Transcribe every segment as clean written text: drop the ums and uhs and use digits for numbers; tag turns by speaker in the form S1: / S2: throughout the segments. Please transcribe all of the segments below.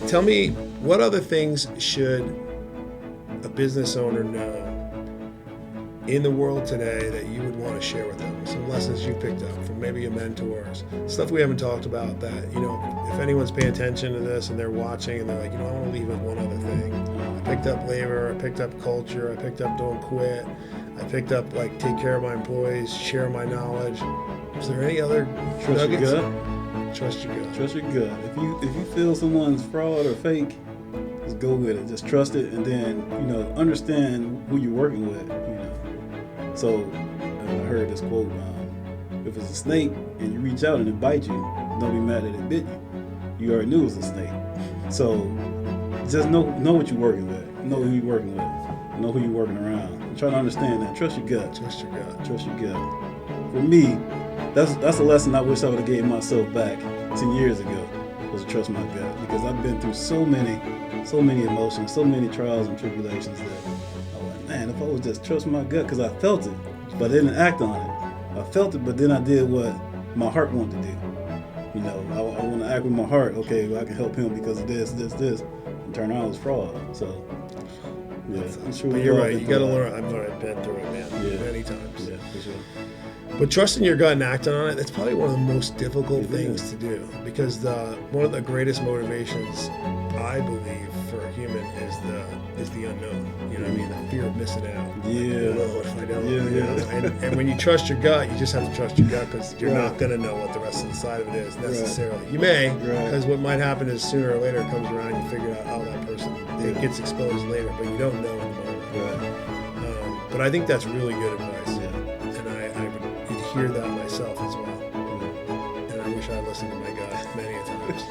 S1: Tell me, what other things should a business owner know in the world today that you would want to share with them? Some lessons you picked up from maybe your mentors, stuff we haven't talked about that, if anyone's paying attention to this and they're watching and they're like, I want to leave with one other thing. I picked up labor, I picked up culture, I picked up don't quit, I picked up take care of my employees, share my knowledge. Is there any other
S2: Trust
S1: nuggets?
S2: your gut.
S1: Trust your gut.
S2: Trust your gut. If you feel someone's fraud or fake, just go with it. Just trust it, and then understand who you're working with. So I heard this quote: if it's a snake and you reach out and it bites you, don't be mad that it bit you. You already knew it was a snake. So just know what you're working with. Know who you're working with. Know who you're working around. And try to understand that. Trust your gut.
S1: Trust your gut.
S2: Trust your gut. For me, that's a lesson I wish I would have gave myself back 10 years ago, was to trust my gut, because I've been through so many emotions, so many trials and tribulations that I was like, man, if I would just trust my gut, because I felt it, but I didn't act on it. I felt it, but then I did what my heart wanted to do. I want to act with my heart. Okay, well, I can help him because of this, and turn around, it was fraud. So, yeah, I'm sure.
S1: But you're right. You got to learn. I've been through it, man, many times.
S2: Yeah, for sure.
S1: But trusting your gut and acting on it, that's probably one of the most difficult things to do, because one of the greatest motivations, I believe, for a human is the unknown. You know what I mean? The fear of missing out.
S2: Yeah.
S1: What if I don't? And when you trust your gut, you just have to trust your gut, because you're not going to know what the rest of the side of it is necessarily. Right. You may, because what might happen is sooner or later it comes around and you figure out, oh, that person, it gets exposed later, but you don't know in the moment.
S2: Right.
S1: But I think that's really good advice.
S2: Yeah.
S1: Hear that myself as well. And I wish I listened to my gut many a times.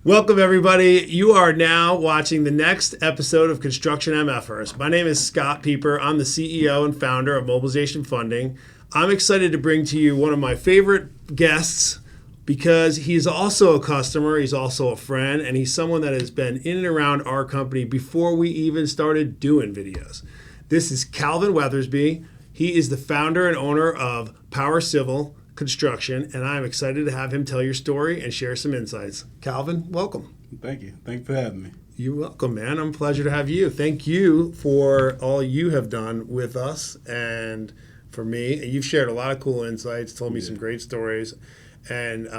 S1: Welcome, everybody. You are now watching the next episode of Construction MF'ers. My name is Scott Pieper. I'm the CEO and founder of Mobilization Funding. I'm excited to bring to you one of my favorite guests, because he's also a customer, he's also a friend, and he's someone that has been in and around our company before we even started doing videos. This is Kalvin Weathersby. He is the founder and owner of Power Civil Construction, and I'm excited to have him tell your story and share some insights. Kalvin, welcome.
S2: Thank you. Thank you for having me.
S1: You're welcome, man. I'm a pleasure to have you. Thank you for all you have done with us and for me. You've shared a lot of cool insights, told me some great stories. And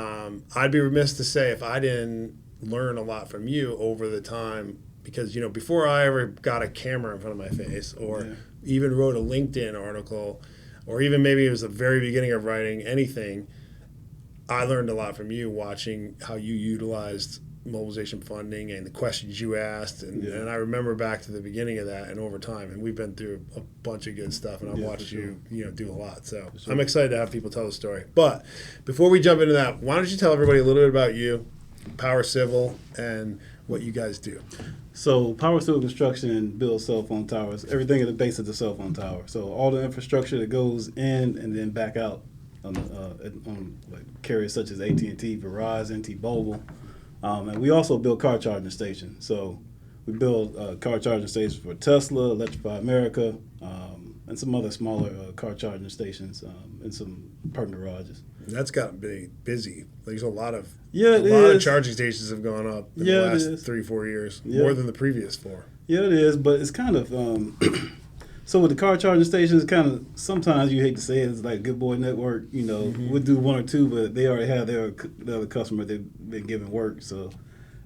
S1: I'd be remiss to say if I didn't learn a lot from you over the time, because, before I ever got a camera in front of my face or even wrote a LinkedIn article, or even maybe it was the very beginning of writing anything, I learned a lot from you watching how you utilized mobilization funding and the questions you asked. And I remember back to the beginning of that and over time. And we've been through a bunch of good stuff, and I've watched you do a lot. So I'm excited to have people tell the story. But before we jump into that, why don't you tell everybody a little bit about you, Power Civil, and what you guys do?
S2: So Power Civil Construction builds cell phone towers, everything at the base of the cell phone tower. So all the infrastructure that goes in and then back out on carriers such as AT&T, Verizon, T-Mobile. And we also build car charging stations. So we build car charging stations for Tesla, Electrify America, and some other smaller car charging stations in some parking garages.
S1: That's gotten busy. There's a lot of charging stations have gone up in the last 3-4 years, more than the previous 4.
S2: Yeah, it is, but it's kind of so with the car charging stations, kind of sometimes you hate to say it, it's like Good Boy Network. We'll do 1 or 2, but they already have their other customer they've been giving work, so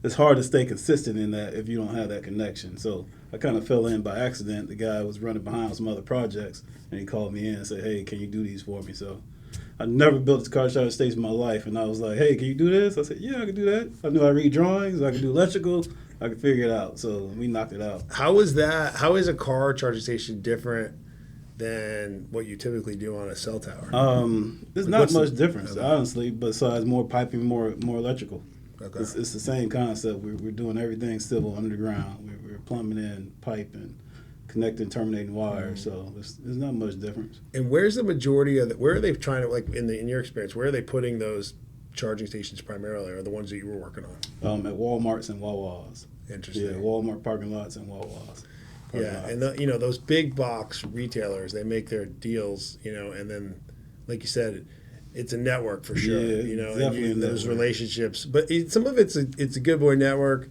S2: it's hard to stay consistent in that if you don't have that connection. So I kind of fell in by accident. The guy was running behind some other projects, and he called me in and said, "Hey, can you do these for me?" So I never built a car charging station in my life, and I was like, "Hey, can you do this?" I said, "Yeah, I can do that." I knew I read drawings, I could do electrical, I could figure it out. So we knocked it out.
S1: How is that? How is a car charging station different than what you typically do on a cell tower?
S2: There's not much difference, honestly, besides more piping, more electrical.
S1: Okay.
S2: It's the same concept. We're doing everything civil underground. We're plumbing in pipe and connecting, terminating wires. So there's not much difference.
S1: And where's the majority of where are they trying to, like in your experience, where are they putting those charging stations primarily, or the ones that you were working on?
S2: At Walmarts and Wawas.
S1: Interesting.
S2: Yeah, Walmart parking lots and Wawas.
S1: And those big box retailers, they make their deals, and then, like you said, it's a network for sure.
S2: Yeah,
S1: You know, and
S2: definitely a
S1: those
S2: network.
S1: relationships. But some of it's a good boy network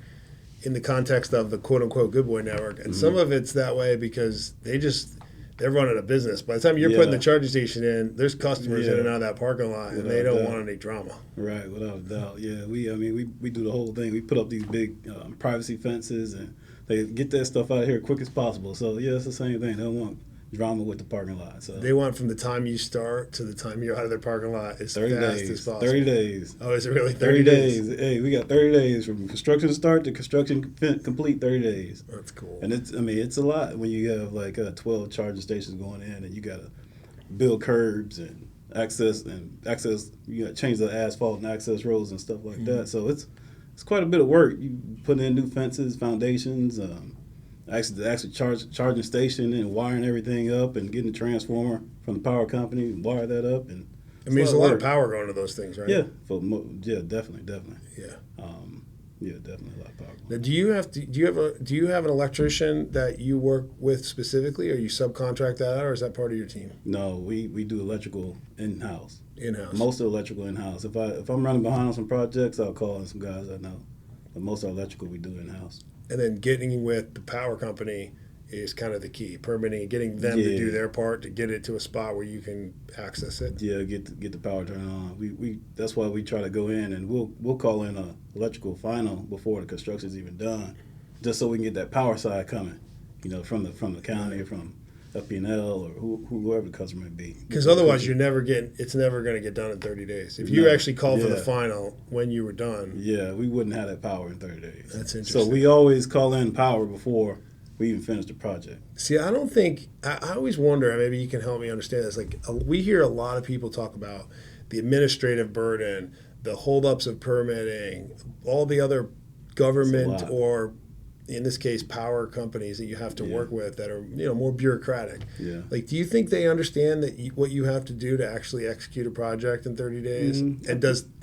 S1: in the context of the quote unquote good boy network, and some of it's that way because they're running a business. By the time you're putting the charging station in, there's customers in and out of that parking lot, and they don't want any drama.
S2: Right, without a doubt. Yeah, we do the whole thing. We put up these big privacy fences, and they get that stuff out of here quick as possible. So yeah, it's the same thing. They don't want drama with the parking lot. So
S1: they want from the time you start to the time you're out of their parking lot as
S2: 30
S1: fast
S2: days.
S1: as possible.
S2: 30 days.
S1: Oh, is it really
S2: 30 days? Hey, we got 30 days from construction start to construction complete. 30 days.
S1: That's cool.
S2: And it's a lot when you have like 12 charging stations going in, and you got to build curbs and access. You got to change the asphalt and access roads and stuff like that. So it's quite a bit of work. You put in new fences, foundations, the actual charging station, and wiring everything up, and getting the transformer from the power company, wire that up, and
S1: there's a lot of power going to those things, right?
S2: Yeah, definitely.
S1: Yeah.
S2: Definitely a lot of power.
S1: Now, do you have an electrician that you work with specifically, or you subcontract that out, or is that part of your team?
S2: No, we do electrical in-house.
S1: In-house.
S2: Most of the electrical in-house. If I'm running behind on some projects, I'll call in some guys I know. But most of our electrical we do in-house.
S1: And then getting with the power company is kind of the key. Permitting and getting them to do their part to get it to a spot where you can access it.
S2: Yeah, get the power turned on. We that's why we try to go in, and we'll call in a electrical final before the construction's even done, just so we can get that power side coming. You know, from the county or from FP&L or whoever the customer may be.
S1: Because otherwise, it's never going to get done in 30 days. If you actually called for the final when you were done.
S2: Yeah, we wouldn't have that power in 30 days.
S1: That's interesting.
S2: So we always call in power before we even finish the project.
S1: See, I don't think, I always wonder, and maybe you can help me understand this. Like, we hear a lot of people talk about the administrative burden, the holdups of permitting, all the other government or, in this case, power companies that you have to work with that are, more bureaucratic.
S2: Yeah.
S1: Like, do you think they understand that what you have to do to actually execute a project in 30 days? Mm-hmm.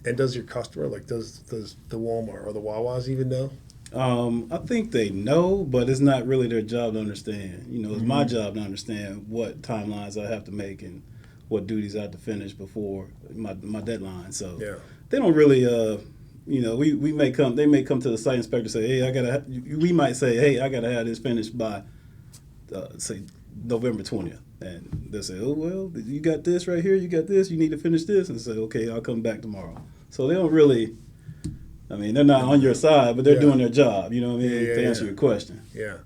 S1: And does your customer, like, does the Walmart or the Wawas even know?
S2: I think they know, but it's not really their job to understand. It's my job to understand what timelines I have to make and what duties I have to finish before my deadline. So they don't really, we may come. They may come to the site inspector and say, hey, we might say, hey, I gotta have this finished by, say, November 20th. And they'll say, oh, well, you got this right here, you got this, you need to finish this. And say, okay, I'll come back tomorrow. So they don't really, they're not on your side, but they're doing their job, to answer your question.
S1: Yeah.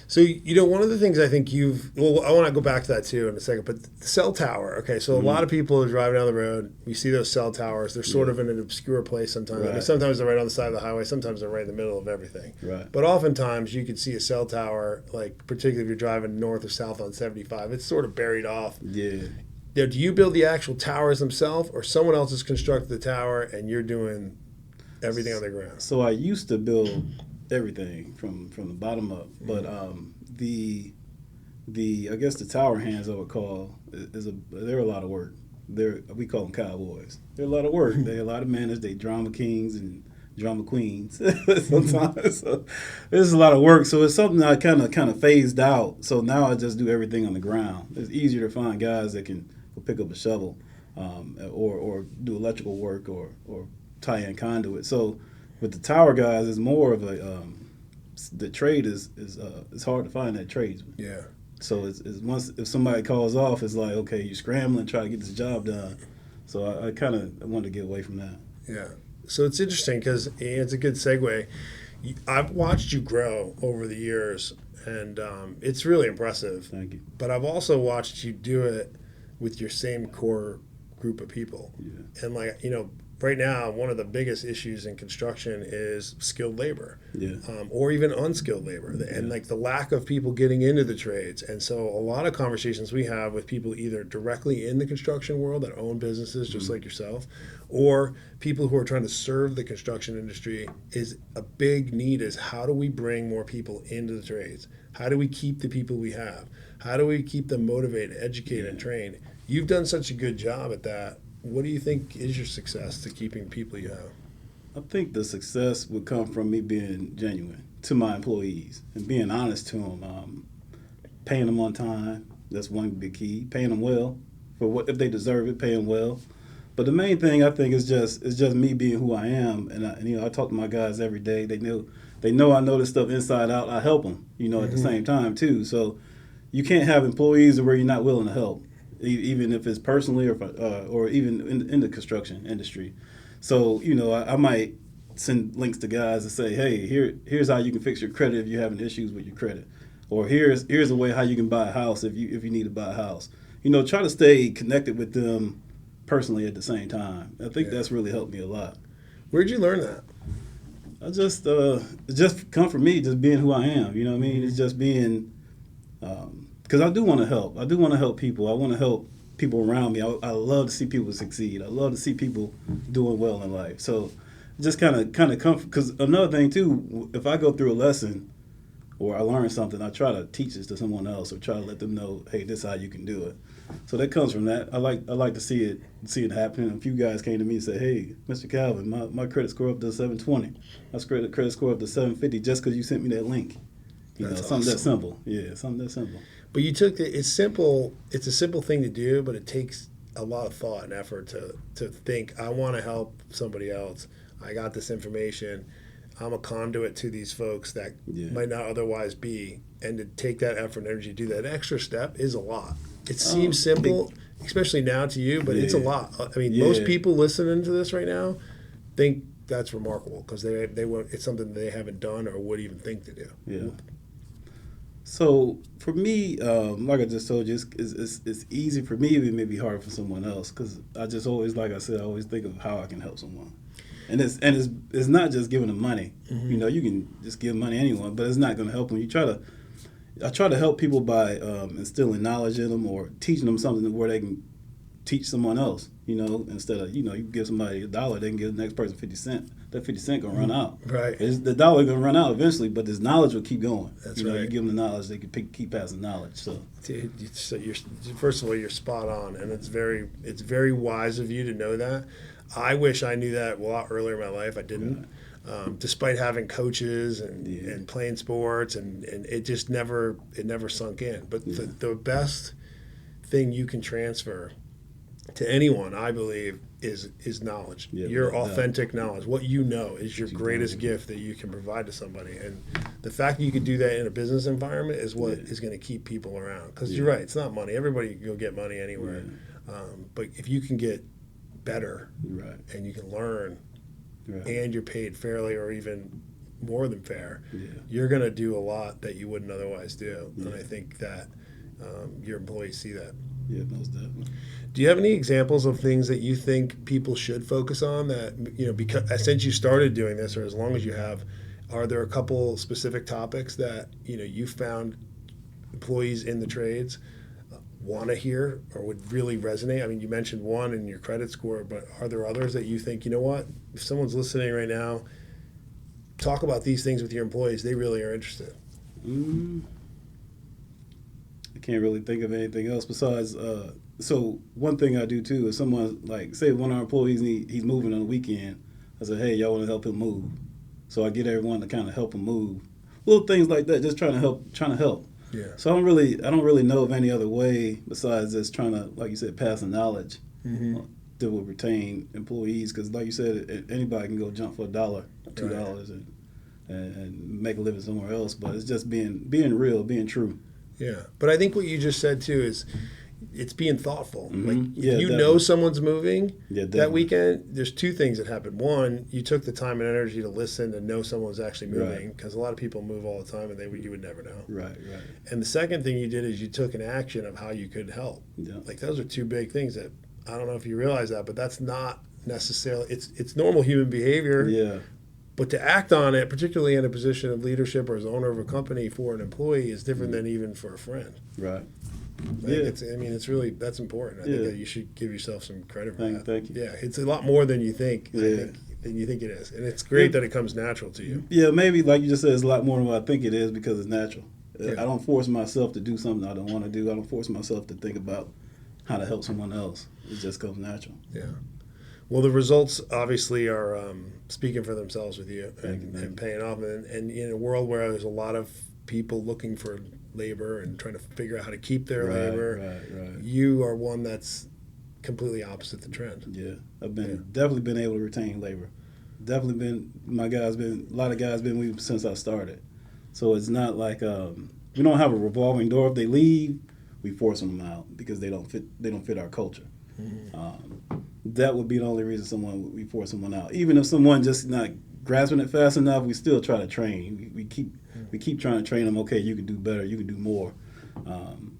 S1: So, one of the things I think I want to go back to that too in a second, but the cell tower, okay, so a lot of people are driving down the road, we see those cell towers, they're sort of in an obscure place sometimes.
S2: Right.
S1: Sometimes they're right on the side of the highway, sometimes they're right in the middle of everything.
S2: Right.
S1: But oftentimes you could see a cell tower, like particularly if you're driving north or south on 75, it's sort of buried off.
S2: Yeah.
S1: Now, do you build the actual towers themselves, or someone else has constructed the tower and you're doing everything on the ground?
S2: So I used to build everything from the bottom up, but the I guess the tower hands I would call they're a lot of work. We call them cowboys. They're a lot of work. They're a lot of managers. They drama kings and drama queens sometimes. So it's a lot of work. So it's something I kind of phased out. So now I just do everything on the ground. It's easier to find guys that can go pick up a shovel or do electrical work or tie in conduit. So with the tower guys, it's more of the trade is it's hard to find that tradesman.
S1: Yeah.
S2: So it's once if somebody calls off, it's like, okay, you're scrambling, try to get this job done. So I kind of wanted to get away from that.
S1: Yeah. So it's interesting because it's a good segue. I've watched you grow over the years, and it's really impressive.
S2: Thank you.
S1: But I've also watched you do it with your same core group of people.
S2: Yeah.
S1: And right now, one of the biggest issues in construction is skilled labor, or even unskilled labor, and the lack of people getting into the trades. And so a lot of conversations we have with people either directly in the construction world that own businesses just like yourself, or people who are trying to serve the construction industry is a big need is how do we bring more people into the trades? How do we keep the people we have? How do we keep them motivated, educated, and trained? You've done such a good job at that. What do you think is your success to keeping people you have?
S2: I think the success would come from me being genuine to my employees and being honest to them, paying them on time. That's one big key. Paying them well for what if they deserve it, pay them well. But the main thing I think is just me being who I am, and I talk to my guys every day. They know I know this stuff inside out. I help them, at the same time too. So you can't have employees where you're not willing to help, even if it's personally or even in the construction industry. So I might send links to guys and say, hey, here's how you can fix your credit if you're having issues with your credit, or here's a way how you can buy a house if you need to buy a house. Try to stay connected with them personally at the same time. I think that's really helped me a lot.
S1: Where'd you learn that?
S2: I just it just come from me, just being who I am. You know what I mean? It's just being because I do want to help. I do want to help people. I want to help people around me. I love to see people succeed. I love to see people doing well in life. So just kind of come, because another thing too, if I go through a lesson or I learn something, I try to teach this to someone else or try to let them know, hey, this is how you can do it. So that comes from that. I like to see it happening. A few guys came to me and said, hey, Mr. Kalvin, my credit score up to 720. My credit score up to 750 just because you sent me that link. Something awesome. That simple. Yeah, something that simple.
S1: But you took it's simple. It's a simple thing to do, but it takes a lot of thought and effort to think, I want to help somebody else. I got this information. I'm a conduit to these folks that might not otherwise be. And to take that effort and energy to do that extra step is a lot. It seems simple, especially now to you, but it's a lot. I mean, most people listening to this right now think that's remarkable because it's something they haven't done or would even think to do.
S2: Yeah. So for me, like I just told you, it's easy for me. It may be hard for someone else because I just always, like I said, I always think of how I can help someone. And it's not just giving them money. You can just give money to anyone, but it's not going to help them. I try to help people by instilling knowledge in them or teaching them something where they can teach someone else. Instead of you give somebody $1, they can give the next person 50 cents. That 50 cents gonna run out.
S1: Right.
S2: The $1 gonna run out eventually, but this knowledge will keep going.
S1: That's right.
S2: You give them the knowledge, they can keep passing knowledge. So,
S1: you're first of all, you're spot on, and it's very wise of you to know that. I wish I knew that a lot earlier in my life. I didn't. Right. Despite having coaches and playing sports, and it just never sunk in. But the best thing you can transfer to anyone, I believe, is knowledge. Your authentic knowledge. What you know is your greatest gift that you can provide to somebody. And the fact that you could do that in a business environment is what is going to keep people around. Because you're right, it's not money. Everybody can go get money anywhere. But if you can get better and you can learn and you're paid fairly or even more than fair, you're going to do a lot that you wouldn't otherwise do. And I think that your employees see that.
S2: Yeah, most definitely.
S1: Do you have any examples of things that you think people should focus on that, because since you started doing this, or as long as you have, are there a couple specific topics that, you found employees in the trades want to hear or would really resonate? I mean, you mentioned one in your credit score, but are there others that you think, if someone's listening right now, talk about these things with your employees, they really are interested?
S2: I can't really think of anything else besides, so one thing I do too is someone, like, say one of our employees, he's moving on the weekend. I said, hey, y'all want to help him move? So I get everyone to kind of help him move. Little things like that, just trying to help.
S1: Yeah.
S2: So I don't really know of any other way besides just trying to, like you said, pass the knowledge that will retain employees. Because like you said, anybody can go jump for $1 or $2 and make a living somewhere else. But it's just being real, being true.
S1: Yeah, but I think what you just said too is it's being thoughtful. Like if you
S2: definitely.
S1: know someone's moving that
S2: definitely.
S1: weekend, there's two things that happen. One, you took the time and energy to listen and know someone's actually moving, because a lot of people move all the time and you would never know.
S2: Right.
S1: And the second thing you did is you took an action of how you could help.
S2: Yeah.
S1: Like those are two big things that I don't know if you realize that, but that's not necessarily it's normal human behavior.
S2: Yeah.
S1: But to act on it, particularly in a position of leadership or as owner of a company for an employee, is different than even for a friend.
S2: Right.
S1: It's really, that's important. I think that you should give yourself some credit for that.
S2: Thank you.
S1: Yeah, it's a lot more than you think. Than you think it is, and it's great that it comes natural to you.
S2: Yeah, maybe like you just said, it's a lot more than what I think it is because it's natural. I don't force myself to do something I don't want to do. I don't force myself to think about how to help someone else. It just comes natural.
S1: Yeah. Well, the results obviously are speaking for themselves with you and paying off. And in a world where there's a lot of people looking for labor and trying to figure out how to keep their
S2: Right,
S1: labor.
S2: right.
S1: You are one that's completely opposite the trend.
S2: Yeah, I've definitely been able to retain labor. Definitely been a lot of guys been with me since I started. So it's not like we don't have a revolving door. If they leave, we force them out because they don't fit our culture. That would be the only reason we force someone out. Even if someone just not grasping it fast enough, we still try to train. We keep trying to train them. Okay, you can do better. You can do more.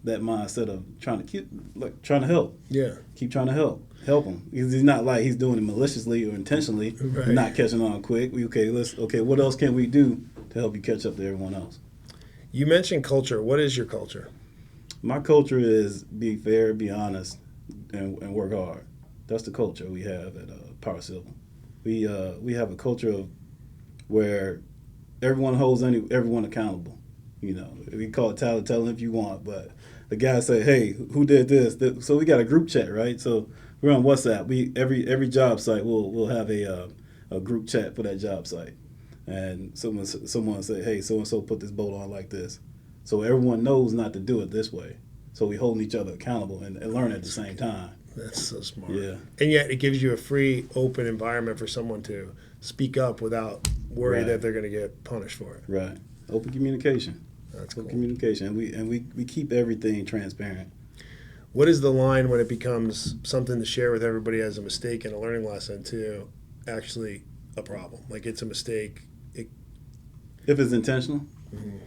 S2: That mindset of trying to help.
S1: Yeah.
S2: Keep trying to help him. He's not like he's doing it maliciously or intentionally,
S1: Right.
S2: not catching on quick. What else can we do to help you catch up to everyone else?
S1: You mentioned culture. What is your culture?
S2: My culture is be fair, be honest, and work hard. That's the culture we have at Power Civil. We have a culture of where everyone holds everyone accountable. You know, we call it telling if you want, but the guy say, "Hey, who did this?" So we got a group chat, right? So we're on WhatsApp. Every job site we'll have a group chat for that job site, and someone say, "Hey, so and so put this bolt on like this," so everyone knows not to do it this way. So we holding each other accountable and learn at the same time.
S1: That's so smart.
S2: Yeah.
S1: And yet it gives you a free, open environment for someone to speak up without worry that they're going to get punished for it.
S2: Right. Open communication.
S1: That's cool.
S2: Open communication. And we keep everything transparent.
S1: What is the line when it becomes something to share with everybody as a mistake and a learning lesson to actually a problem? Like it's a mistake.
S2: If it's intentional.
S1: Mm-hmm.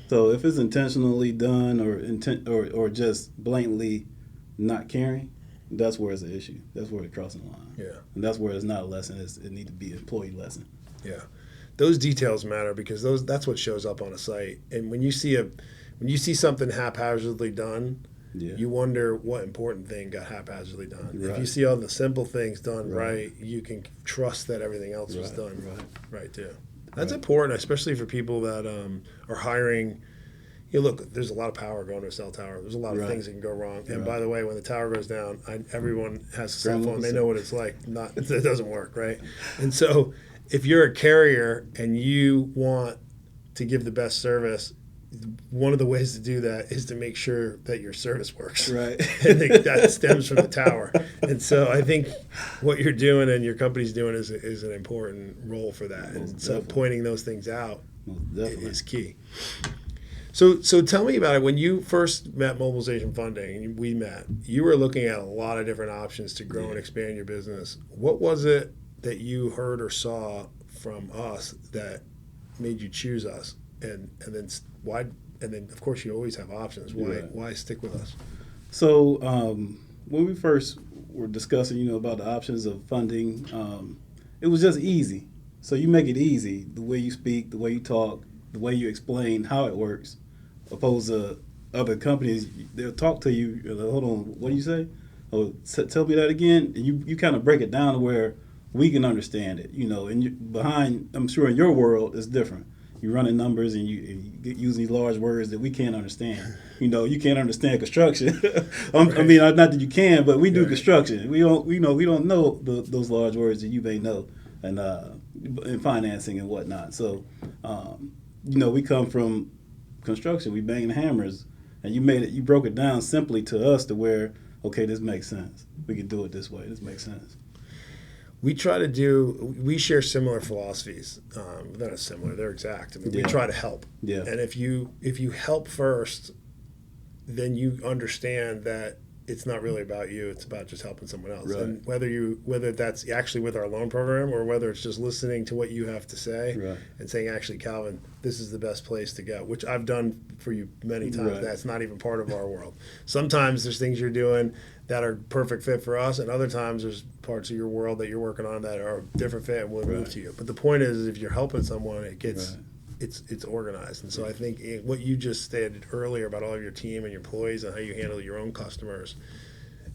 S2: So if it's intentionally done or just blatantly not caring, that's where it's an issue. That's where it's crossing the line.
S1: Yeah.
S2: And that's where it's not a lesson. It needs to be an employee lesson.
S1: Yeah. Those details matter because that's what shows up on a site. And when you see something haphazardly done, you wonder what important thing got haphazardly done.
S2: Right.
S1: If you see all the simple things done right, you can trust that everything else was done right too. That's important, especially for people that are hiring. You know, look, there's a lot of power going to a cell tower. There's a lot of things that can go wrong. And by the way, when the tower goes down, everyone has a cell phone. They know what it's like. It doesn't work, right? And so if you're a carrier and you want to give the best service, one of the ways to do that is to make sure that your service works.
S2: Right.
S1: And that stems from the tower. And so I think what you're doing and your company's doing is an important role for that. And so pointing those things out is key. So tell me about it. When you first met Mobilization Funding, and we met, you were looking at a lot of different options to grow and expand your business. What was it that you heard or saw from us that made you choose us? And then why? And then of course you always have options. Why stick with us?
S2: So when we first were discussing, about the options of funding, it was just easy. So you make it easy, the way you speak, the way you talk, the way you explain how it works, opposed to other companies. They'll talk to you. Hold on, what do you say? Oh, tell me that again. And you kind of break it down to where we can understand it. And I'm sure in your world it's different. You're running numbers and you use these large words that we can't understand. You can't understand construction. I mean, not that you can, but we do construction. We don't know those large words that you may know, and in financing and whatnot. So, we come from construction. We banging hammers, and you broke it down simply to us to where, okay, this makes sense. We can do it this way. This makes sense.
S1: We share similar philosophies. They're not similar, they're exact. I mean, we try to help.
S2: Yeah. And
S1: if you help first, then you understand that it's not really about you, it's about just helping someone else.
S2: Right.
S1: And whether that's actually with our loan program or whether it's just listening to what you have to say and saying, actually, Kalvin, this is the best place to go, which I've done for you many times. That's not even part of our world. Sometimes there's things you're doing that are perfect fit for us, and other times there's parts of your world that you're working on that are a different fit and will move to you. But the point is if you're helping someone, it gets it's organized. And so I think what you just stated earlier about all of your team and your employees and how you handle your own customers,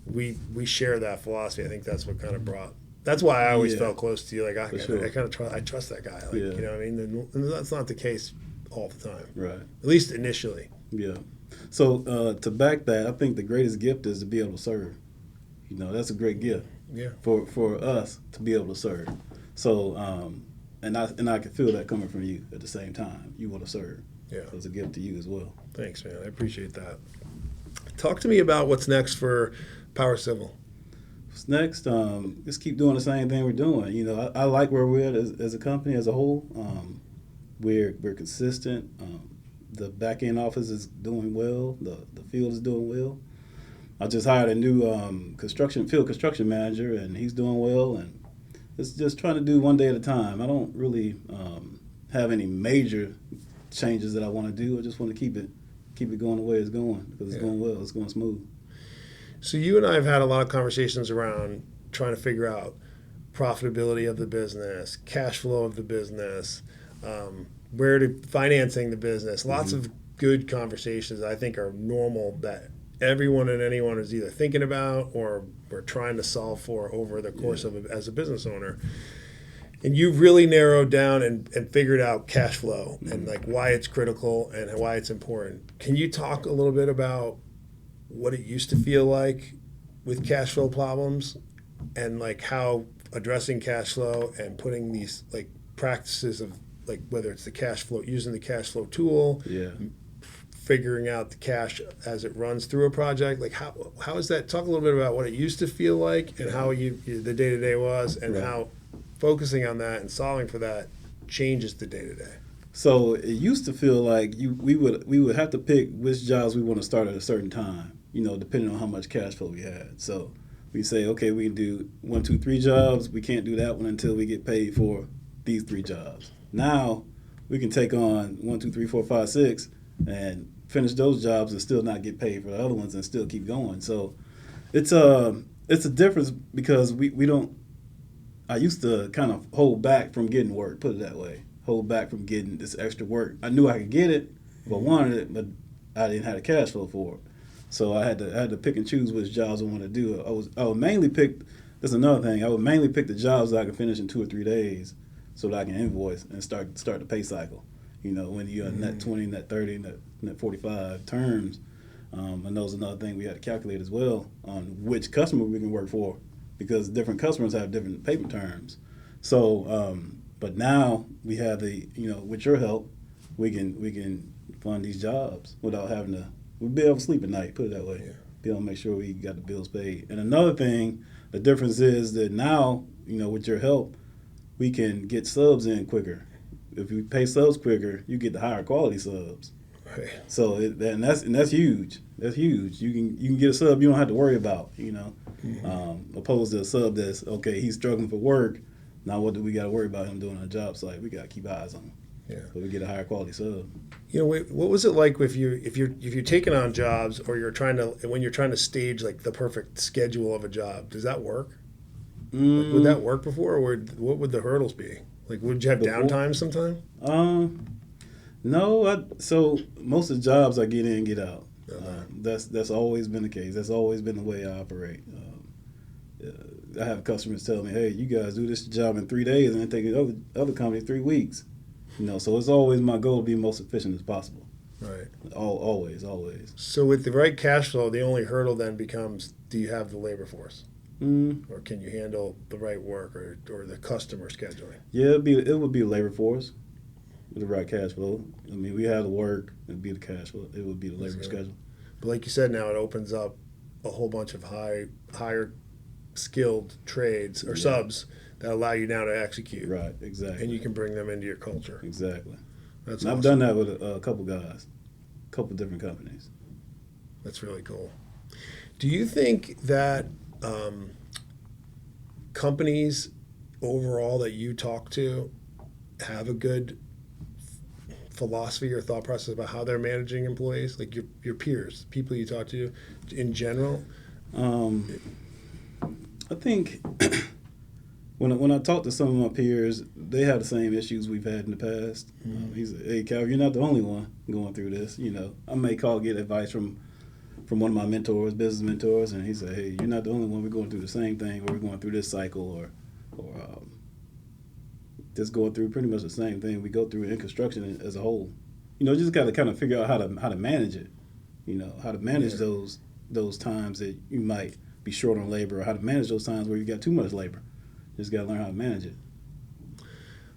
S1: we share that philosophy. I think that's what kind of brought. That's why I always felt close to you. Like I trust that guy. Like, you know what I mean? And that's not the case all the time. Right. At least initially.
S2: Yeah. So to back that, I think the greatest gift is to be able to serve. That's a great gift.
S1: Yeah.
S2: For us to be able to serve. So and I can feel that coming from you at the same time. You want to serve.
S1: Yeah.
S2: So it's a gift to you as well.
S1: Thanks, man. I appreciate that. Talk to me about what's next for Power Civil.
S2: What's next? Just keep doing the same thing we're doing. You know, I like where we're at as a company as a whole. We're consistent. The back end office is doing well. The field is doing well. I just hired a new field construction manager, and he's doing well. And it's just trying to do one day at a time. I don't really have any major changes that I want to do. I just want to keep it going the way it's going because it's going well. It's going smooth.
S1: So you and I have had a lot of conversations around trying to figure out profitability of the business, cash flow of the business, where to financing the business. Lots of good conversations I think are normal that everyone and anyone is either thinking about or we're trying to solve for over the course of as a business owner. And you've really narrowed down and figured out cash flow and like why it's critical and why it's important. Can you talk a little bit about what it used to feel like with cash flow problems and like how addressing cash flow and putting these like practices of like whether it's the cash flow, using the cash flow tool, figuring out the cash as it runs through a project, like how is that? Talk a little bit about what it used to feel like and how the day-to-day was and how focusing on that and solving for that changes the day-to-day.
S2: So it used to feel like we would have to pick which jobs we want to start at a certain time, you know, depending on how much cash flow we had. So we say, okay, we can do 1, 2, 3 jobs. We can't do that one until we get paid for these 3 jobs. Now we can take on 1, 2, 3, 4, 5, 6 and finish those jobs and still not get paid for the other ones and still keep going. So it's a difference because we don't. I used to kind of hold back from getting work, put it that way. Hold back from getting this extra work. I knew I could get it if I wanted it, but I didn't have the cash flow for it. So I had to pick and choose which jobs I wanted to do. I would mainly pick. That's another thing. I would mainly pick the jobs that I could finish in 2 or 3 days, so that I can invoice and start the pay cycle. You know, when you're net 20, net 30, net 45 terms, and those are another thing we had to calculate as well on which customer we can work for, because different customers have different payment terms. So, but now we have with your help, we can fund these jobs without having to. We'll be able to sleep at night, put it that way. Be able to make sure we got the bills paid. And another thing, the difference is that now, with your help, we can get subs in quicker. If you pay subs quicker, you get the higher quality subs.
S1: Right.
S2: So that's huge. That's huge. You can get a sub you don't have to worry about. Opposed to a sub that's okay. He's struggling for work. Now what do we got to worry about him doing on a job site? We got to keep eyes on him. Yeah. So we get a higher quality sub.
S1: What was it like if you're taking on jobs or when you're trying to stage like the perfect schedule of a job? Does that work? Like, would that work before, or what would the hurdles be? Like, would you have downtime sometime?
S2: No. So most of the jobs I get in, get out.
S1: Okay.
S2: That's always been the case. That's always been the way I operate. I have customers tell me, "Hey, you guys do this job in 3 days, and then take other company 3 weeks." So it's always my goal to be most efficient as possible.
S1: Right.
S2: Always.
S1: So with the right cash flow, the only hurdle then becomes: do you have the labor force? Or can you handle the right work or the customer scheduling?
S2: Yeah, it would be a labor force with the right cash flow. I mean, we have the work, it'd be the cash flow. It would be the labor schedule.
S1: But like you said, now it opens up a whole bunch of higher skilled trades or subs that allow you now to execute.
S2: Right, exactly.
S1: And you can bring them into your culture.
S2: Exactly.
S1: That's
S2: awesome. I've done that with a couple guys, a couple different companies.
S1: That's really cool. Do you think that companies overall that you talk to have a good philosophy or thought process about how they're managing employees, like your peers, people you talk to in general?
S2: I think when I talk to some of my peers, they have the same issues we've had in the past. He said, "Hey, Calvin, you're not the only one going through this. I may get advice from one of my mentors, business mentors, and he said, hey, you're not the only one. We're going through the same thing, or we're going through this cycle, or just going through pretty much the same thing we go through in construction as a whole. Just got to kind of figure out how to manage it. How to manage those times that you might be short on labor, or how to manage those times where you got too much labor. Just got to learn how to manage it.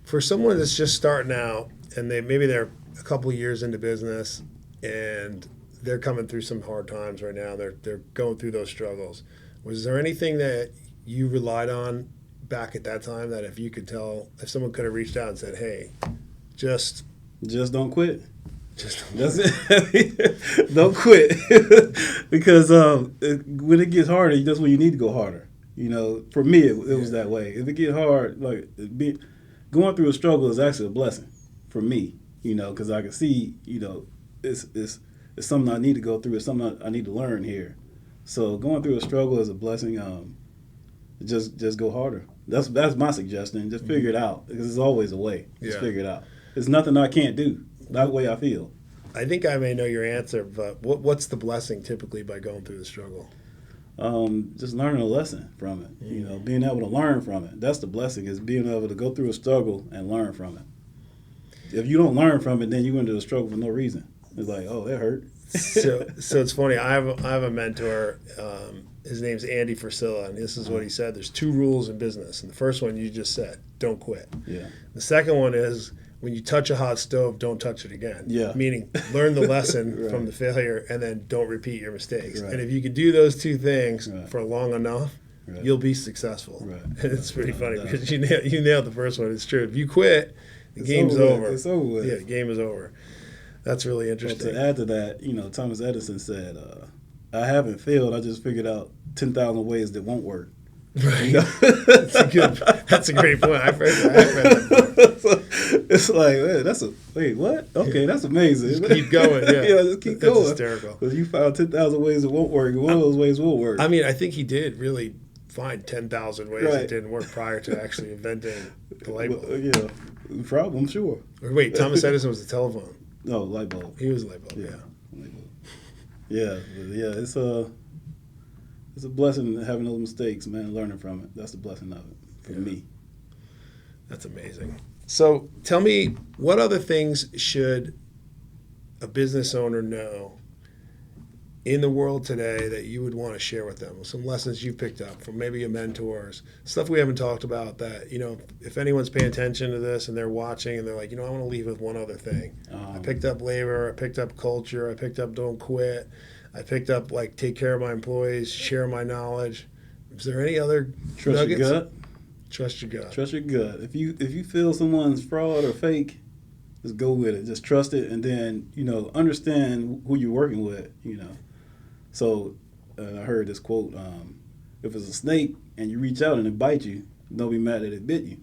S1: For someone that's just starting out and maybe they're a couple of years into business, and they're coming through some hard times right now. They're going through those struggles. Was there anything that you relied on back at that time that if you could tell, if someone could have reached out and said, hey, just
S2: don't quit.
S1: That's
S2: it. Don't quit. Because when it gets harder, that's when you need to go harder. For me, it was that way. If it get hard, going through a struggle is actually a blessing for me, because I can see, it's something I need to go through. It's something I need to learn here. So going through a struggle is a blessing. Just go harder. That's my suggestion. Just figure it out, because there's always a way. Just figure it out. There's nothing I can't do. That's the way I feel.
S1: I think I may know your answer, but what's the blessing typically by going through the struggle?
S2: Just learning a lesson from it. Being able to learn from it. That's the blessing, is being able to go through a struggle and learn from it. If you don't learn from it, then you go into a struggle for no reason. It's like, oh, that hurt.
S1: So it's funny. I have a mentor. His name's Andy Frisilla, and this is what he said. There's 2 rules in business, and the first one you just said: don't quit.
S2: Yeah.
S1: The second one is, when you touch a hot stove, don't touch it again.
S2: Yeah.
S1: Meaning, learn the lesson
S2: Right.
S1: from the failure, and then don't repeat your mistakes.
S2: Right.
S1: And if you can do those 2 things
S2: Right.
S1: for long enough,
S2: Right.
S1: you'll be successful.
S2: Right.
S1: And it's pretty funny
S2: Right.
S1: because you nailed the first one. It's true. If you quit, the
S2: It's
S1: game's
S2: over with.
S1: over.
S2: It's over with.
S1: Yeah, the game is over. That's really
S2: But
S1: interesting.
S2: to add to that, Thomas Edison said, I haven't failed. I just figured out 10,000 ways that won't work.
S1: Right. That's a great point. I've read that.
S2: So it's like, wait, what? Okay, that's amazing.
S1: Just keep going. Yeah,
S2: just keep
S1: That's
S2: going.
S1: hysterical.
S2: Because you found 10,000 ways that won't work, and one of those ways will work.
S1: I mean, I think he did really find 10,000 ways
S2: Right.
S1: it didn't work prior to actually inventing the light bulb.
S2: Yeah, problem, sure.
S1: Or wait, Thomas Edison was the telephone.
S2: No, light bulb.
S1: He was the light bulb.
S2: Yeah. Light bulb. Yeah, it's a blessing having those mistakes, man, learning from it. That's the blessing of it for me.
S1: That's amazing. So tell me, what other things should a business owner know in the world today that you would want to share with them? Some lessons you picked up from maybe your mentors, stuff we haven't talked about that, if anyone's paying attention to this and they're watching and they're like, I want to leave with one other thing. I picked up labor, I picked up culture, I picked up don't quit, I picked up take care of my employees, share my knowledge. Is there any other
S2: Trust
S1: nuggets?
S2: your gut.
S1: Trust your gut.
S2: Trust your gut. If you feel someone's fraud or fake, just go with it. Just trust it, and then understand who you're working with. So I heard this quote: "If it's a snake and you reach out and it bites you, don't be mad that it bit you.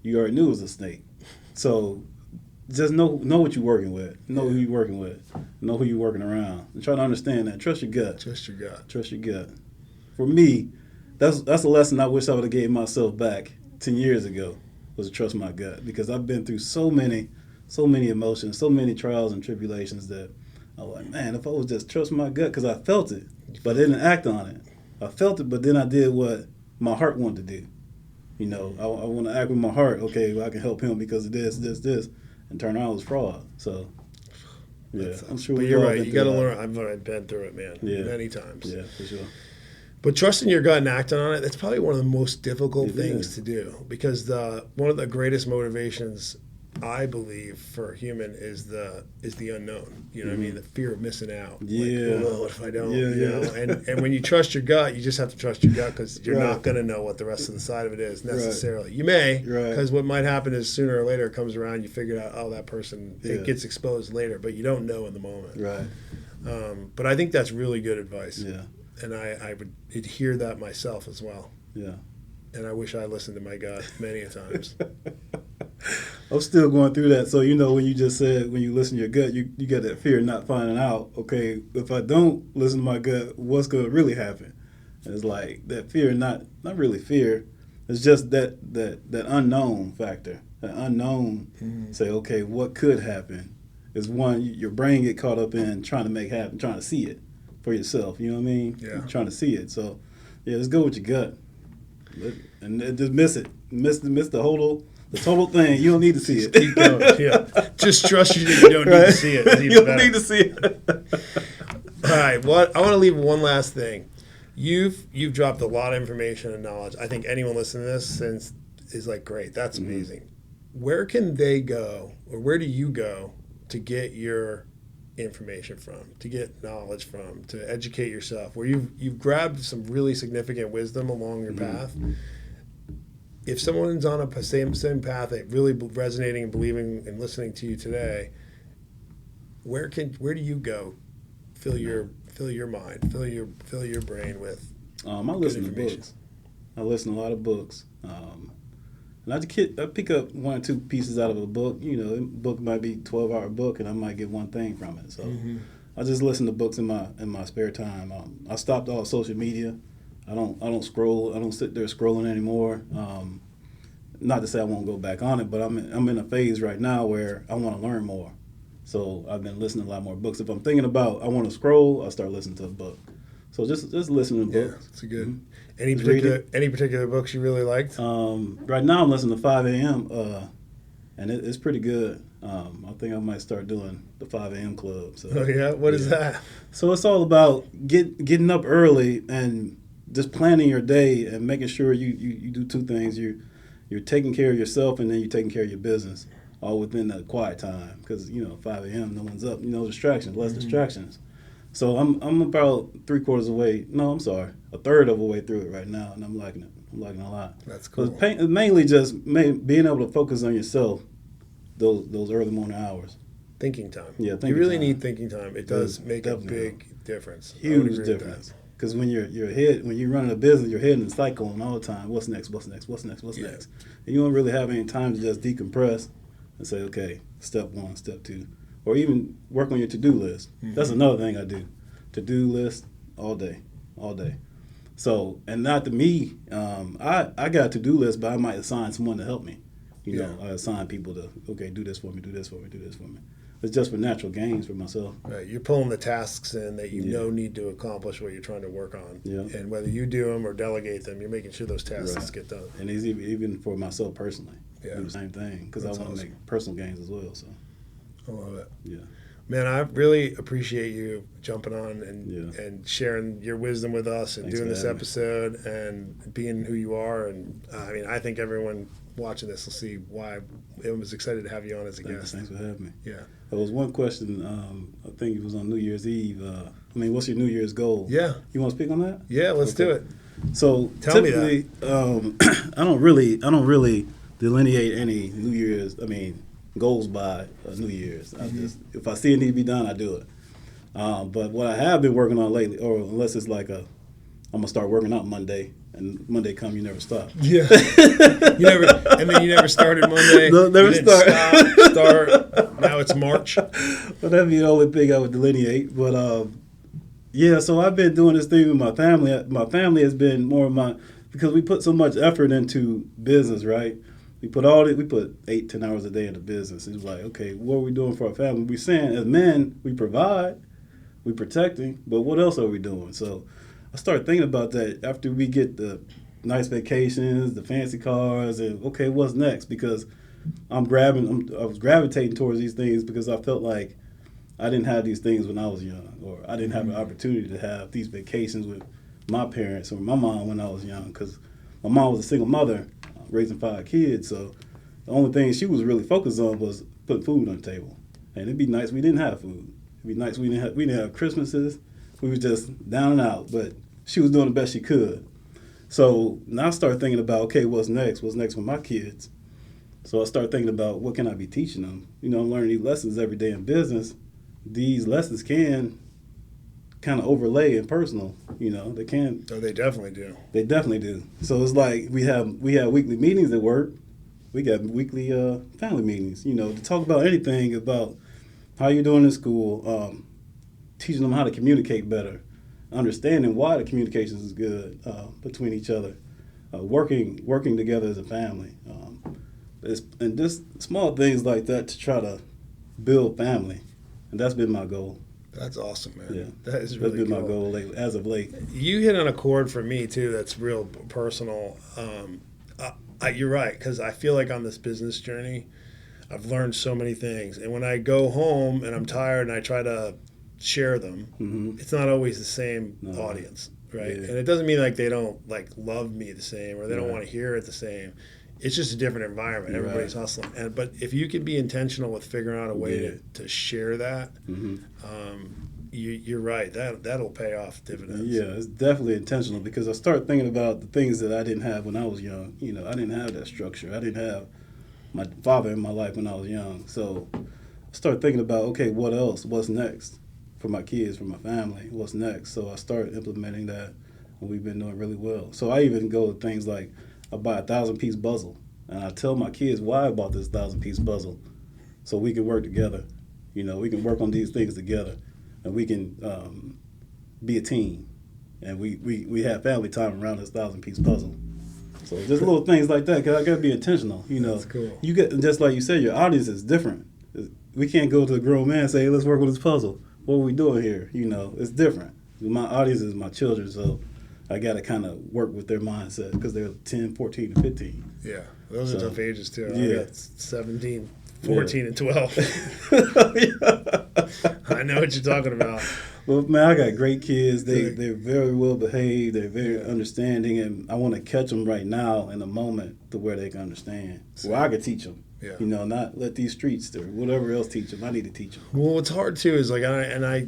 S2: You already knew it was a snake. So just know what you're working with. Know who you're working with. Know who you're working around. And try to understand that. Trust your gut.
S1: Trust your gut.
S2: Trust your gut. For me, that's a lesson I wish I would have gave myself back 10 years ago, was to trust my gut, because I've been through so many emotions, so many trials and tribulations that I was like, man, if I would just trust my gut, because I felt it, but I didn't act on it. I felt it, but then I did what my heart wanted to do. I want to act with my heart. Okay, well, I can help him because of this, and turn around, it was fraud. So, yeah, I'm sure.
S1: But you're right. You got to learn. I've already been through it, man.
S2: Yeah.
S1: Many times.
S2: Yeah, for sure.
S1: But trusting your gut and acting on it, that's probably one of the most difficult things to do, because one of the greatest motivations, I believe, for a human is the unknown. You know what I mean? The fear of missing out.
S2: Yeah.
S1: What if I don't?
S2: Yeah.
S1: And when you trust your gut, you just have to trust your gut, because you're not going to know what the rest of the side of it is necessarily. You may, because what might happen is sooner or later it comes around, you figure out, oh, that person, it gets exposed later, but you don't know in the moment.
S2: Right.
S1: But I think that's really good advice.
S2: Yeah.
S1: And I would adhere that myself as well.
S2: Yeah.
S1: And I wish I listened to my gut many a times.
S2: I'm still going through that. So, when you just said when you listen to your gut, you get that fear of not finding out, okay, if I don't listen to my gut, what's going to really happen? And it's like that fear, not really fear. It's just that unknown factor. That unknown, say, okay, what could happen? Is one, your brain get caught up in trying to make happen, trying to see it for yourself. You know what I mean?
S1: Yeah.
S2: Trying to see it. So, let's go with your gut. And just miss it. Miss the total thing. You don't need to see it.
S1: Keep going. Yeah. Just trust you don't need to see it. It's even
S2: You don't
S1: better.
S2: need to see it.
S1: All right. Well, I want to leave one last thing. You've dropped a lot of information and knowledge. I think anyone listening to this is like, great, that's amazing. Where can they go, or where do you go to get your information from, to get knowledge from, to educate yourself, where you've grabbed some really significant wisdom along your path. If someone's on a same path, that really resonating and believing and listening to you today, where do you go? Fill your mind, fill your brain with.
S2: I listen to books. I listen to a lot of books. And I pick up one or two pieces out of a book. You know, a book might be a 12-hour book, and I might get one thing from it. So I just listen to books in my spare time. I stopped all social media. I don't scroll. I don't sit there scrolling anymore. Not to say I won't go back on it, but I'm in a phase right now where I want to learn more. So I've been listening to a lot more books. If I'm thinking about I want to scroll, I'll start listening to a book. So just listening to books.
S1: Yeah, that's good. Any particular books you really liked?
S2: Right now I'm listening to 5 a.m. And it's pretty good. I think I might start doing the 5 a.m. club. So,
S1: oh yeah, what is that?
S2: So it's all about getting up early and just planning your day and making sure you do two things. You're taking care of yourself, and then you're taking care of your business, all within that quiet time. Because 5 a.m. no one's up. Distractions, less distractions. So I'm about a third of a way through it right now, and I'm liking it. I'm liking it a lot.
S1: That's cool.
S2: It's mainly just being able to focus on yourself those early morning hours.
S1: Thinking time.
S2: Yeah,
S1: you really need thinking time. It does make a big difference.
S2: Huge difference. Because when you're running a business, you're heading and cycling all the time. What's next? What's next? What's next? What's next? And you don't really have any time to just decompress and say, okay, step one, step two. Or even work on your to-do list. That's another thing I do. To-do list all day. So, and not to me, I got a to-do list, but I might assign someone to help me. I assign people to, okay, do this for me, do this for me, do this for me. It's just for natural gains for myself.
S1: Right. You're pulling the tasks in that you know need to accomplish what you're trying to work on.
S2: Yeah.
S1: And whether you do them or delegate them, you're making sure those tasks get done.
S2: And it's even for myself personally.
S1: Yeah.
S2: Do the same thing because I want to make personal gains as well. So.
S1: I love it.
S2: Yeah.
S1: Man, I really appreciate you jumping on and sharing your wisdom with us and doing this episode and being who you are. And I think everyone watching this will see why I was excited to have you on as a guest.
S2: Thanks for having me.
S1: Yeah.
S2: There was one question, I think it was on New Year's Eve. What's your New Year's goal?
S1: Yeah.
S2: You want to speak on that?
S1: Yeah, let's do it.
S2: So
S1: Tell me that.
S2: I don't really delineate any New Year's, goals by New Year's. If I see it need to be done, I do it. But what I have been working on lately, or unless it's like I'm gonna start working out Monday, and Monday come, you never stop.
S1: Yeah. You never started Monday.
S2: No, never
S1: start. Now it's March.
S2: Well, that'd be the only thing I would delineate. But so I've been doing this thing with my family. My family has been more of because we put so much effort into business, right? We put 8-10 hours a day into business. It's like, okay, what are we doing for our family? We're saying as men, we provide, we're protecting, but what else are we doing? So I started thinking about that after we get the nice vacations, the fancy cars, and okay, what's next? Because I was gravitating towards these things because I felt like I didn't have these things when I was young, or I didn't have an opportunity to have these vacations with my parents or my mom when I was young, because my mom was a single mother raising 5 kids, so the only thing she was really focused on was putting food on the table. And it'd be nice we didn't have food. It'd be nice we didn't have Christmases. We were just down and out, but she was doing the best she could. So now I started thinking about, okay, what's next? What's next with my kids? So I started thinking about what can I be teaching them? I'm learning these lessons every day in business. These lessons can kind of overlay in personal, they can.
S1: Oh, they definitely do.
S2: They definitely do. So it's like we have weekly meetings at work. We got weekly family meetings, to talk about anything about how you're doing in school, teaching them how to communicate better, understanding why the communications is good between each other, working together as a family. And just small things like that to try to build family. And that's been my goal.
S1: That's awesome, man.
S2: Yeah.
S1: That is really
S2: been
S1: cool.
S2: my goal as of late.
S1: You hit on a chord for me, too, that's real personal. You're right, because I feel like on this business journey, I've learned so many things. And when I go home and I'm tired and I try to share them, it's not always the same audience, right? Yeah. And it doesn't mean like they don't love me the same or they don't want to hear it the same. it's just a different environment. Everybody's hustling. But if you can be intentional with figuring out a way to share that, you're right. That'll pay off dividends.
S2: Yeah, it's definitely intentional because I start thinking about the things that I didn't have when I was young. You know, I didn't have that structure. I didn't have my father in my life when I was young. So I start thinking about, okay, what else? What's next for my kids, for my family? What's next? So I started implementing that, and we've been doing really well. So I even go to things like I buy a 1,000-piece puzzle, and I tell my kids why I bought this 1,000-piece puzzle, so we can work together. You know, we can work on these things together, and we can be a team, and we have family time around this 1,000-piece puzzle. So just little things like that, because I gotta be intentional. You know,
S1: that's cool.
S2: You get, just like you said, your audience is different. We can't go to a grown man and say, hey, let's work on this puzzle. What are we doing here? You know, it's different. My audience is my children, so I got to kind of work with their mindset because they're 10, 14, and 15.
S1: Yeah, those are tough ages too.
S2: Yeah.
S1: I got 17, 14, and 12. I know what you're talking about.
S2: Well, man, I got great kids. They're very well behaved. They're very understanding, and I want to catch them right now in a moment to where they can understand. Where I can teach them.
S1: Yeah.
S2: You know, not let these streets or whatever else teach them. I need to teach them.
S1: Well, what's hard too is like I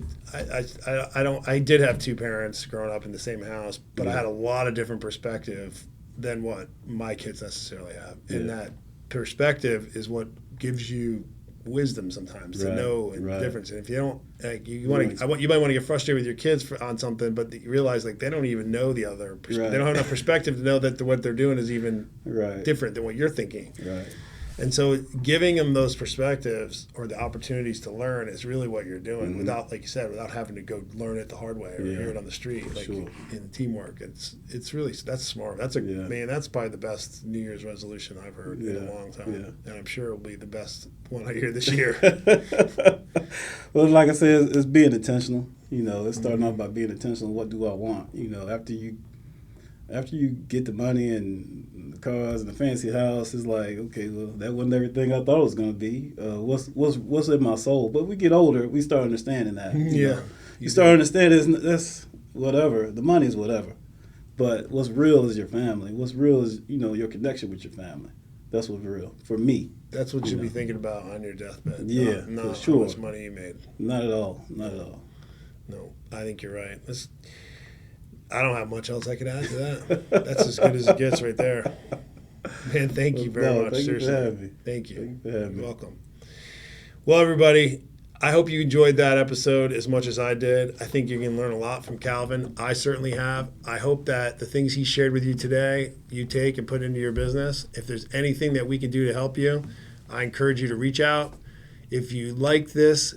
S1: did have two parents growing up in the same house, but I had a lot of different perspective than what my kids necessarily have. And that perspective is what gives you wisdom sometimes to know the difference. And if you don't, like, you might want to get frustrated with your kids on something, but you realize like they don't even know the other. They don't have enough perspective to know that what they're doing is even different than what you're thinking.
S2: Right.
S1: And so giving them those perspectives or the opportunities to learn is really what you're doing without, like you said, without having to go learn it the hard way or hear it on the street, like in teamwork. It's really, that's smart. That's man, that's probably the best New Year's resolution I've heard in a long time. Yeah. And I'm sure it'll be the best one I hear this year.
S2: Well, like I said, it's being intentional. You know, it's starting off by being intentional. What do I want? You know, after you get the money and the cars and the fancy house, it's like, okay, well, that wasn't everything I thought it was going to be. What's in my soul? But we get older, we start understanding that. You know? You start understanding that's whatever. The money's whatever. But what's real is your family. What's real is, you know, your connection with your family. That's what's real for me.
S1: That's what you'll be thinking about on your deathbed.
S2: Yeah,
S1: not
S2: for sure.
S1: How much money you made.
S2: Not at all. Not at all.
S1: No, I think you're right. I don't have much else I could add to that. That's as good as it gets right there. Man, thank you very much.
S2: Thank
S1: Seriously.
S2: you for having me.
S1: Thank you.
S2: Thank you for having me.
S1: You're welcome. Well, everybody, I hope you enjoyed that episode as much as I did. I think you can learn a lot from Kalvin. I certainly have. I hope that the things he shared with you today, you take and put into your business. If there's anything that we can do to help you, I encourage you to reach out. If you like this,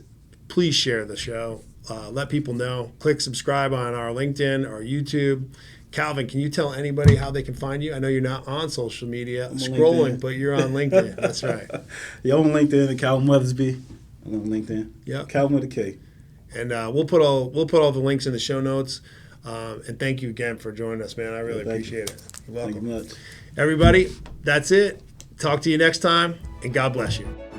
S1: please share the show. Let people know. Click subscribe on our LinkedIn or YouTube. Kalvin, can you tell anybody how they can find you? I know you're not on social media scrolling, but you're on LinkedIn. That's right.
S2: You're on LinkedIn at Kalvin Weathersby. I'm on LinkedIn.
S1: Yeah.
S2: Kalvin with a K.
S1: And we'll put all the links in the show notes. And thank you again for joining us, man. I really appreciate it. You're welcome.
S2: Thank you much.
S1: Everybody, that's it. Talk to you next time, and God bless you.